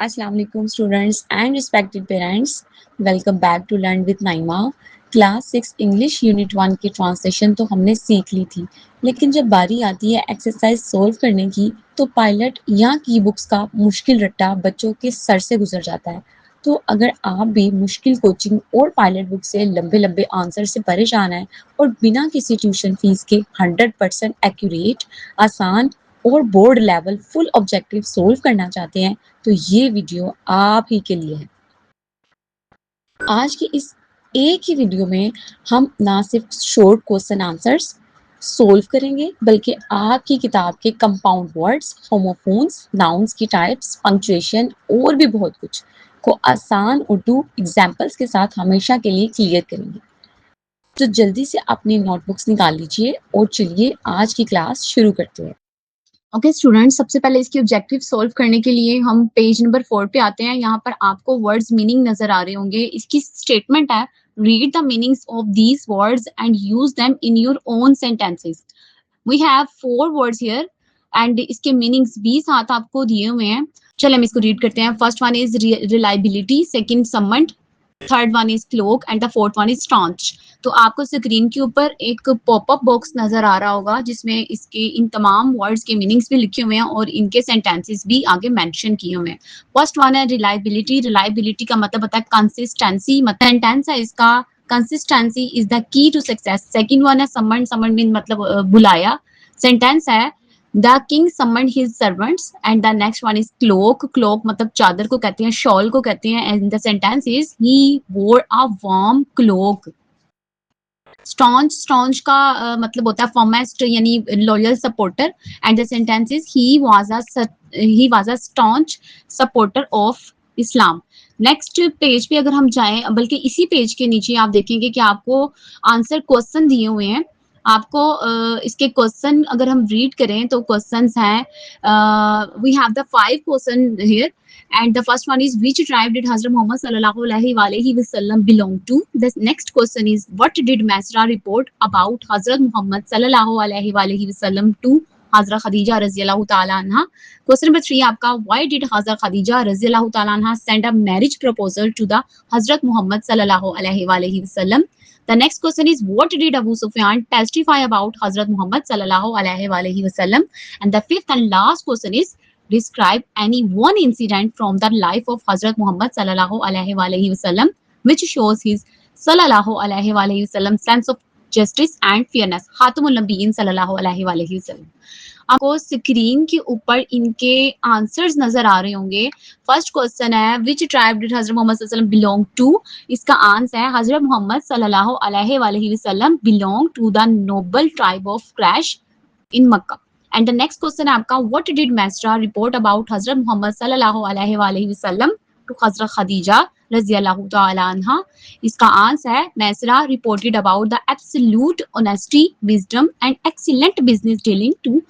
Assalamu alaikum students and respected parents. Welcome back to Learn with Naima. Class 6 English unit 1 की translation तो हमने सीख ली थी, लेकिन जब बारी आती है एक्सरसाइज सोल्व करने की तो पायलट या की बुक्स का मुश्किल रट्टा बच्चों के सर से गुजर जाता है। तो अगर आप भी मुश्किल कोचिंग और पायलट बुक से लंबे लंबे आंसर से परेशान हैं और बिना किसी ट्यूशन फीस के 100% एक्यूरेट, आसान और board level full objective solve करना चाहते हैं तो ये वीडियो आप ही के लिए है। आज की इस एक ही वीडियो में हम ना सिर्फ शॉर्ट क्वेश्चन आंसर्स सोल्व करेंगे बल्कि आपकी किताब के कंपाउंड वर्ड्स, होमोफोन्स, नाउन्स की टाइप्स, पंक्चुएशन और भी बहुत कुछ को आसान उर्दू एग्जाम्पल्स के साथ हमेशा के लिए क्लियर करेंगे। तो जल्दी से अपनी नोटबुक्स निकाल लीजिए और चलिए आज की क्लास शुरू करते हैं। ओके स्टूडेंट्स, सबसे पहले इसकी ऑब्जेक्टिव सॉल्व करने के लिए हम पेज नंबर 4 पे आते हैं। यहाँ पर आपको वर्ड्स मीनिंग नजर आ रहे होंगे। इसकी स्टेटमेंट है, read the meanings of these words and use them in your own sentences. We have 4 words here and इसके मीनिंग्स भी साथ आपको दिए हुए हैं। चलिए हम इसको रीड करते हैं। First one is reliability, second summoned, third one is cloak and the fourth one is staunch. तो आपको स्क्रीन के ऊपर एक पॉपअप बॉक्स नजर आ रहा होगा जिसमें इसके इन तमाम वर्ड्स के मीनिंग्स भी लिखे हुए हैं और इनके सेंटेंसेस भी आगे मेंशन किए हुए हैं। फर्स्ट वन है रिलायबिलिटी। रिलायबिलिटी का मतलब होता है कंसिस्टेंसी। मतलब सेंटेंस है इसका, consistency is the key to success. Second one है समन। समन मीन मतलब बुलाया। सेंटेंस है the king summoned his servants and the next one is cloak. Cloak मतलब चादर को कहते हैं, शॉल को कहते हैं and the sentence is he wore a warm cloak. Staunch, staunch का मतलब होता है फॉर्मेस्ट यानी loyal supporter and the sentence is he was a staunch supporter of Islam. Next page पे अगर हम जाएं, बल्कि इसी पेज के नीचे आप देखेंगे कि आपको आंसर क्वेश्चन दिए हुए हैं। आपको इसके क्वेश्चन अगर हम रीड करें तो क्वेश्चंस हैं, we have the 5 question here and the first one is which tribe did Hazrat Muhammad sallallahu alaihi wasallam belong to. The next question is what did Masra report about Hazrat Muhammad sallallahu alaihi wasallam to Hazrat Khadija radhiyallahu ta'ala anha. Question number 3 आपका why did Hazrat Khadija radhiyallahu ta'ala anha send a marriage proposal to the Hazrat Muhammad sallallahu alaihi wasallam. The next question is what did Abu Sufyan testify about Hazrat Muhammad sallallahu alaihi wasallam. And the fifth and last question is describe any one incident from the life of Hazrat Muhammad sallallahu alaihi wasallam which shows his sallallahu alaihi wasallam sense of justice and fairness. Khatamul Nabiyyin sallallahu alaihi wasallam. आपको screen के ऊपर इनके answers नजर आ रहे होंगे। First question है which tribe did Hazrat Muhammad सल्लल्लाहु अलैहि वसल्लम बिलोंग टू। इसका आंसर है हजरत मोहम्मद सल्लल्लाहु अलैहि वसल्लम belong to the noble tribe of Quraysh in Mecca. And the next question है आपका what did Maysara report about Hazrat Muhammad सल्लल्लाहु अलैहि वसल्लम टू हजरत खदीजा रज़ियल्लाहु ताला अन्हा। इसका आंसर है Maysara reported about the absolute honesty, wisdom and excellent business dealing to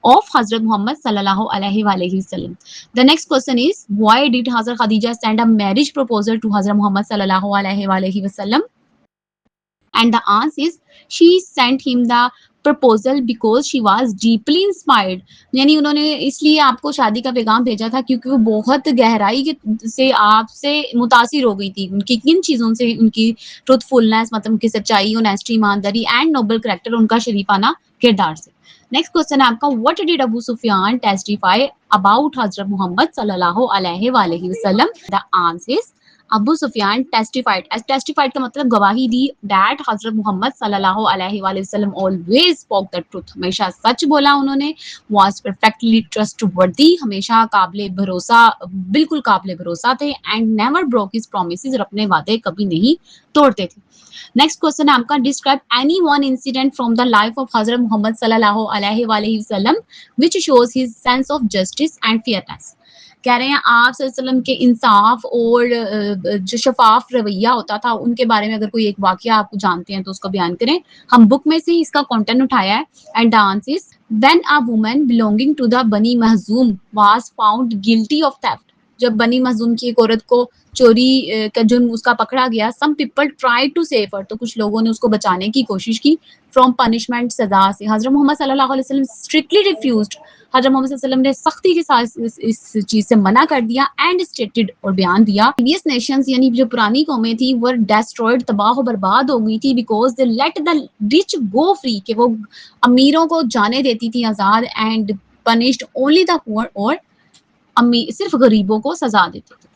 of Hazrat Muhammad sallallahu alaihi wasallam. The next question is why did Hazrat Khadija send a marriage proposal to Hazrat Muhammad sallallahu alaihi wasallam? And the answer is she sent him the proposal because she was deeply inspired. यानी उन्होंने इसलिए आपको शादी का पैगाम भेजा था क्योंकि वो बहुत गहराई से आपसे मुतासिर हो गई थी। उनकी किन चीजों से? उनकी ट्रूथफुलनेस मतलब उनकी सच्चाई, ऑनेस्टी, ईमानदारी एंड नोबल कैरेक्टर, उनका शरीफाना किरदार से। नेक्स्ट क्वेश्चन है आपका what did Abu Sufyan testify about Hazrat Muhammad सल्लल्लाहु अलैहि वसल्लम। The answer is Abu Sufyan testified. Testified का मतलब गवाही दी दैट हजरत मोहम्मद सल्लल्लाहु अलैहि वसल्लम ऑलवेज स्पोक द ट्रुथ। हमेशा सच बोला उन्होंने। वाज परफेक्टली ट्रस्टवर्दी, हमेशा काबिल भरोसा, बिल्कुल काबिल भरोसा थे। And never broke his promises, और अपने वादे कभी नहीं तोड़ते थे। नेक्स्ट क्वेश्चन है आपका describe any one incident from the life of Hazrat Muhammad सल्लल्लाहु अलैहि वसल्लम which shows his sense of justice and fairness. कह रहे हैं आप सल्लल्लाहु के इंसाफ और जो शफाफ रवैया होता था उनके बारे में अगर कोई एक वाकया आप जानते हैं तो उसको बयान करें। हम बुक में से इसका कंटेंट उठाया है। And the answer is when a woman belonging to the Bani Makhzum was found guilty of theft. जब बनी मखजूम की एक औरत को चोरी का जुर्म उसका पकड़ा गया, some people try to save her, तो कुछ लोगों ने उसको बचाने की कोशिश की फ्रॉम पनिशमेंट, सजा से। हज़रत मोहम्मद सल्लल्लाहु अलैहि वसल्लम स्ट्रिक्टली रिफ्यूज्ड, हज़रत मोहम्मद सल्लल्लाहु अलैहि वसल्लम ने सख्ती के साथ इस चीज से मना कर दिया एंड स्टेटेड और बयान दिया, प्रीवियस नेशंस यानी जो पुरानी कौमें थी वर डेस्ट्रॉयड, तबाह और बर्बाद हो गई थी, because they let the rich go free, कि वो अमीरों को जाने देती थी आजाद, and punished only the poor, और सिर्फ गरीबों को सजा देते थे।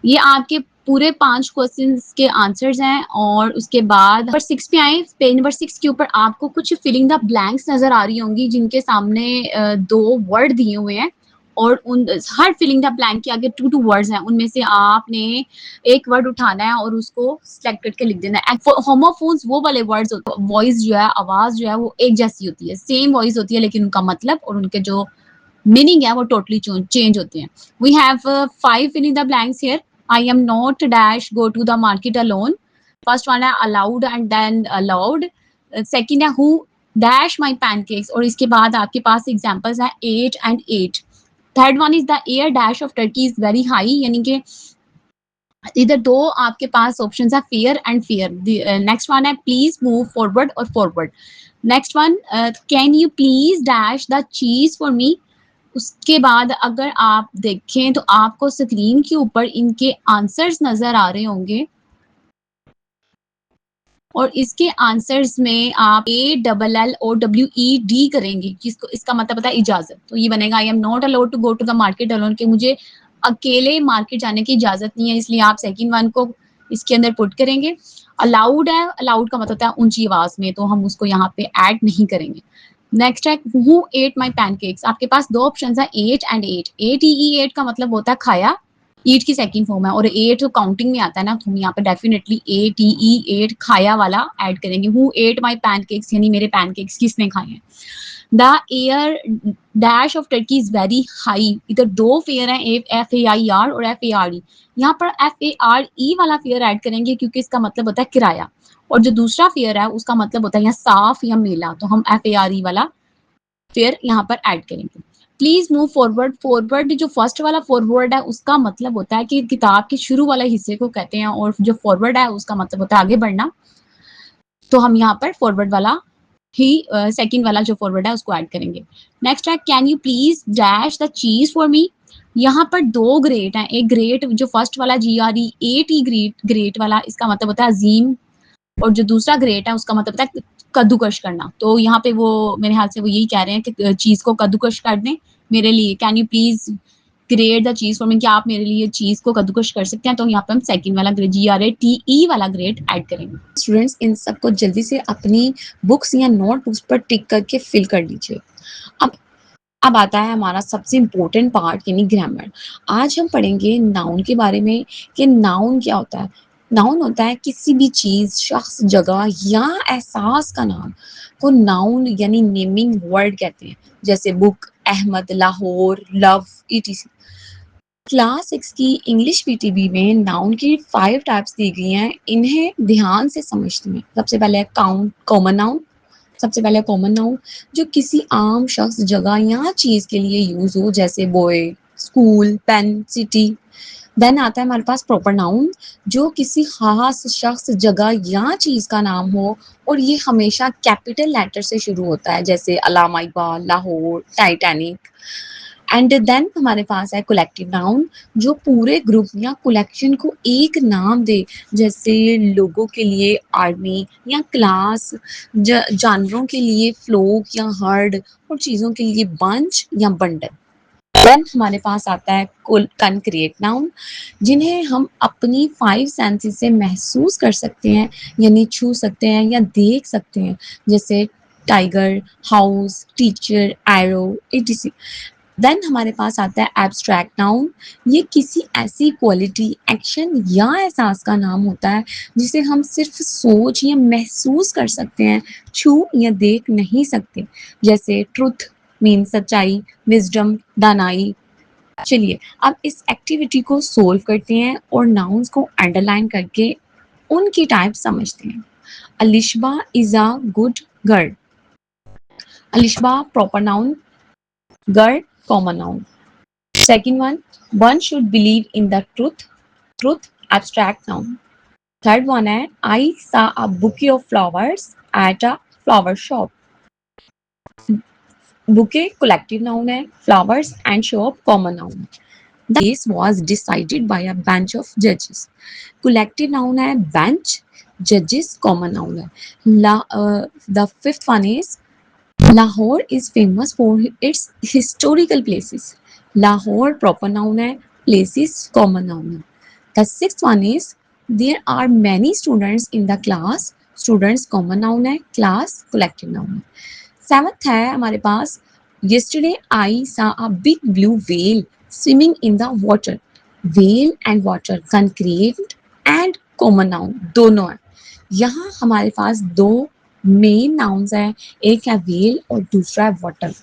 ये आपके पूरे 5 क्वेश्चंस के आंसर्स हैं। और उसके बाद नंबर 6 पे आए। पेज नंबर 6 के ऊपर आपको कुछ फिलिंग द ब्लैंक्स नजर आ रही होंगी, जिनके सामने 2 वर्ड दिए हुए हैं, और उन हर फिलिंग द ब्लैंक के आगे 2 वर्ड्स हैं, उनमें से आपने एक वर्ड उठाना है और उसको सिलेक्ट करके लिख देना है। होमोफोन्स वो वाले वर्ड्स होते हैं, वॉइस जो है, आवाज जो है वो एक जैसी होती है, सेम वॉइस होती है, लेकिन उनका मतलब और उनके जो मीनिंग है वो टोटली चेंज होते हैं। We have 5 filling the blanks here. I am not dash go to the market alone. First one है allowed and then allowed. Second है who dash my pancakes, और इसके बाद आपके पास एग्जांपल्स है 8 and 8. Third one is the air dash of Turkey is very high, यानी कि इधर 2 आपके पास ऑप्शंस है fear and fear. Next one है please move forward और forward. Next one can you please dash the cheese for me. उसके बाद अगर आप देखें तो आपको स्क्रीन के ऊपर इनके आंसर्स नजर आ रहे होंगे, और इसके आंसर्स में आप ALLOWED करेंगे, जिसको इसका मतलब होता है इजाजत। तो ये बनेगा I am not allowed to go to the market alone, कि मुझे अकेले मार्केट जाने की इजाजत नहीं है, इसलिए आप सेकंड वन को इसके अंदर पुट करेंगे। अलाउड है, अलाउड का मतलब होता है ऊंची आवाज में, तो हम उसको यहाँ पे ऐड नहीं करेंगे। नेक्स्ट है हु एट माई पैनकेक्स। आपके पास 2 ऑप्शन है 8 and 8. ATE 8 का मतलब होता है खाया, ईट की सेकंड फॉर्म है, और 8 तो काउंटिंग में आता है ना, तो हम यहाँ पे डेफिनेटली ATE 8 खाया वाला ऐड करेंगे। हु एट माई पैनकेक्स यानी मेरे पैनकेक्स किसने खाए हैं। The air dash of Turkey is very high. इधर 2 फेयर हैं, FAIR और FARE। यहाँ पर FARE वाला फेयर ऐड करेंगे क्योंकि इसका मतलब होता है किराया, और जो दूसरा फेयर है उसका मतलब होता है यहाँ साफ या मेला, तो हम FARE वाला फेयर यहाँ पर ऐड करेंगे। Please move forward. फॉरवर्ड जो फर्स्ट वाला फॉरवर्ड है उसका मतलब होता है कि किताब के शुरू वाले हिस्से को कहते हैं, और जो फॉरवर्ड है उसका मतलब होता है आगे बढ़ना, तो हम यहाँ पर फॉरवर्ड वाला ही सेकंड वाला जो फॉरवर्ड है उसको ऐड करेंगे। नेक्स्ट है can you please dash the चीज फॉर मी। यहाँ पर 2 ग्रेट हैं, एक ग्रेट जो फर्स्ट वाला GREAT ग्रेट वाला, इसका मतलब होता है अजीम, और जो दूसरा ग्रेट है उसका मतलब होता है कद्दूकश करना। तो यहाँ पे वो मेरे ख्याल से वो यही कह रहे हैं कि चीज को कद्दूकश कर दें मेरे लिए। Can you please great the चीज फॉर मी, क्या आप मेरे लिए चीज को कद्दूकश कर सकते हैं। तो यहाँ पे हम सेकंड वाला ग्रेट GRATE वाला ग्रेट ऐड करेंगे। स्टूडेंट्स इन सबको जल्दी से अपनी बुक्स या नोटबुक्स पर टिक करके फिल कर लीजिए। अब आता है हमारा सबसे इम्पोर्टेंट पार्ट यानी ग्रामर। आज हम पढ़ेंगे नाउन के बारे में कि नाउन क्या होता है। नाउन होता है किसी भी चीज, शख्स, जगह या एहसास का नाम को नाउन यानी नेमिंग वर्ड कहते हैं, जैसे book, Ahmad, Lahore, love, etc। Class 6 की इंग्लिश PTB में नाउन की 5 टाइप्स दी गई हैं, इन्हें ध्यान से समझते हैं। सबसे पहले है कॉमन नाउन। सबसे पहले कॉमन नाउन जो किसी आम शख्स, जगह या चीज के लिए यूज हो, जैसे boy, school, pen, city. Then आता है हमारे पास प्रॉपर नाउन जो किसी खास शख्स, जगह या चीज का नाम हो, और ये हमेशा कैपिटल लेटर से शुरू होता है, जैसे Allama Iqbal, Lahore, Titanic. And then हमारे पास है कलेक्टिव नाउन जो पूरे ग्रुप या कलेक्शन को एक नाम दे, जैसे लोगों के लिए आर्मी या क्लास, जानवरों के लिए फ्लोक या हर्ड, और चीज़ों के लिए बंच या बंडल। देन हमारे पास आता है कंक्रीट नाउन जिन्हें हम अपनी 5 सेंसेस से महसूस कर सकते हैं, यानी छू सकते हैं या देख सकते हैं, जैसे tiger, house, teacher, arrow, etc। Then हमारे पास आता है एब्स्ट्रैक्ट नाउन। ये किसी ऐसी क्वालिटी, एक्शन या एहसास का नाम होता है जिसे हम सिर्फ सोच या महसूस कर सकते हैं, छू या देख नहीं सकते, जैसे ट्रुथ मीन सच्चाई, विजडम दानाई। चलिए अब इस एक्टिविटी को सोल्व करते हैं और नाउन्स को अंडरलाइन करके उनकी टाइप समझते हैं। Alishba is a good girl. Alishba proper noun, girl common noun. Second one should believe in the truth, abstract noun. Third one है, I saw a bouquet of flowers at a flower shop. Bouquet collective noun है, flowers and shop common noun. The case was decided by a bench of judges. Collective noun है bench, judges common noun है. The fifth one is Lahore is famous for its historical places. Lahore proper noun है, places common noun है. The sixth one is there are many students in the class. Students common noun है, class collective noun है. Seventh है हमारे पास yesterday I saw a big blue whale swimming in the water. Whale and water concrete and common noun दोनों है. यहाँ हमारे पास दो main nouns हैं, एक है व्हेल और दूसरा है वाटर.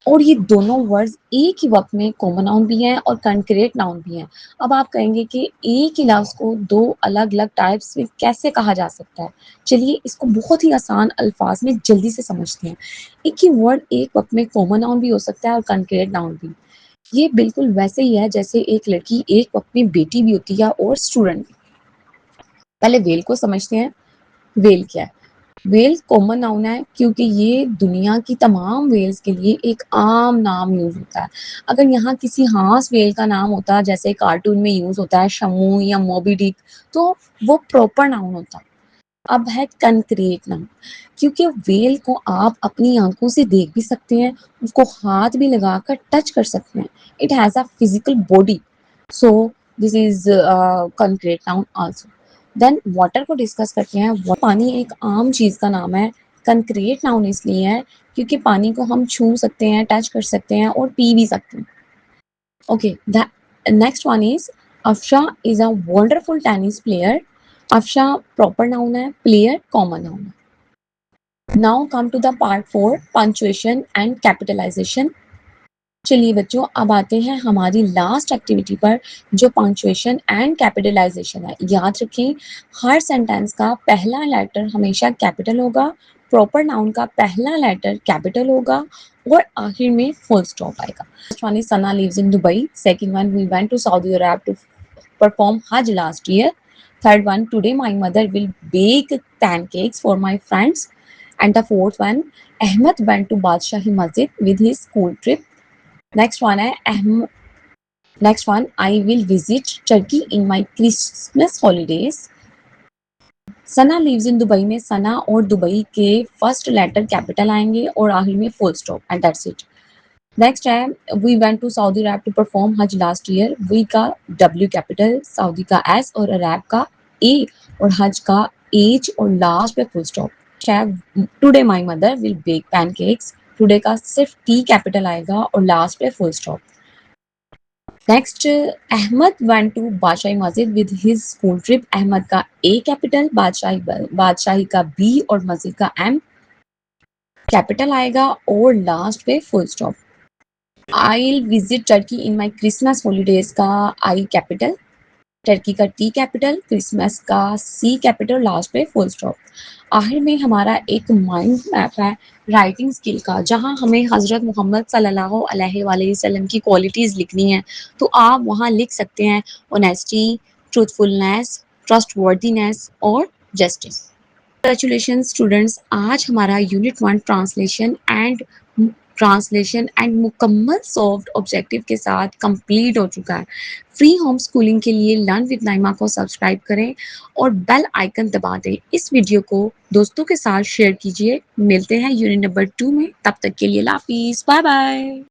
और ये दोनों वर्ड्स एक ही वक्त में कॉमन नाउन भी हैं और कंक्रीट नाउन भी हैं. अब आप कहेंगे कि एक ही लफ्ज़ को दो अलग अलग टाइप्स में कैसे कहा जा सकता है. चलिए इसको बहुत ही आसान अल्फाज में जल्दी से समझते हैं. एक ही वर्ड एक वक्त में कॉमन नाउन भी हो सकता है और कंक्रीट नाउन भी. ये बिल्कुल वैसे ही है जैसे एक लड़की एक वक्त में बेटी भी होती है और स्टूडेंट भी. पहले वेल को समझते हैं. वेल क्या है? वेल कॉमन नाउन है क्योंकि ये दुनिया की तमाम वेल्स के लिए एक आम नाम यूज होता है. अगर यहाँ किसी हांस वेल का नाम होता जैसे कार्टून में यूज होता है शमू या मोबी डिक, तो वो प्रॉपर नाउन होता. अब है कंक्रीट नाउन, क्योंकि वेल को आप अपनी आंखों से देख भी सकते हैं, उसको हाथ भी लगाकर टच कर सकते हैं. It has a physical body, so this is concrete noun also. Then water को डिस्कस करते हैं. पानी एक आम चीज़ का नाम है. कंक्रीट नाउन इसलिए है क्योंकि पानी को हम छू सकते हैं, टच कर सकते हैं और पी भी सकते हैं. Okay, the next one is Afsha is a wonderful tennis player. Afsha proper noun है, प्लेयर कॉमन नाउन है. Now come to the part 4, punctuation and capitalization. चलिए बच्चों, अब आते हैं हमारी लास्ट एक्टिविटी पर जो पंक्चुएशन एंड कैपिटलाइजेशन है. याद रखें, हर सेंटेंस का पहला लेटर हमेशा कैपिटल होगा, प्रॉपर नाउन का पहला लेटर कैपिटल होगा और आखिर में फुल स्टॉप आएगा. First one is Sana lives in Dubai. Second one, we went to Saudi Arab to perform Hajj last year. Third one, today my mother will bake pancakes for my friends. And the fourth one, Ahmed went to Badshahi Masjid with his school trip. Next one है next one, I will visit Turkey in my Christmas holidays. Sana lives in Dubai में सना और Dubai के first letter capital आएंगे और आखिर में full stop and that's it. Next है we went to Saudi Arab to perform hajj last year. We का W capital, Saudi का एस और अरब का ए और हज का एच और लास्ट पे full stop. Today my mother will bake pancakes. Today का सिर्फ टी कैपिटल आएगा और लास्ट पे full stop. Next, Ahmad went to Badshahi Masjid with his school trip. Ahmad का ए कैपिटल, बादशाही का बी और मस्जिद का एम कैपिटल आएगा और लास्ट पे full stop. I visit Turkey in my Christmas holidays का आई कैपिटल, टर्की का टी कैपिटल, क्रिसमस का सी कैपिटल, लास्ट पे फुल स्टॉप. आखिर में हमारा एक माइंड मैप है राइटिंग स्किल का, जहां हमें हज़रत मोहम्मद सल्लल्लाहु अलैहि वसल्लम की क्वालिटीज़ लिखनी है. तो आप वहां लिख सकते हैं ऑनेस्टी, ट्रूथफुलनेस, ट्रस्टवर्दीनेस और जस्टिस. कंग्रेचुलेशन स्टूडेंट्स, आज हमारा यूनिट 1 ट्रांसलेशन एंड मुकम्मल सॉफ्ट ऑब्जेक्टिव के साथ कंप्लीट हो चुका है. फ्री होम स्कूलिंग के लिए लर्न विद नाइमा को सब्सक्राइब करें और बेल आइकन दबा दें. इस वीडियो को दोस्तों के साथ शेयर कीजिए. मिलते हैं यूनिट नंबर 2 में. तब तक के लिए अल्लाह हाफिज़, बाय बाय.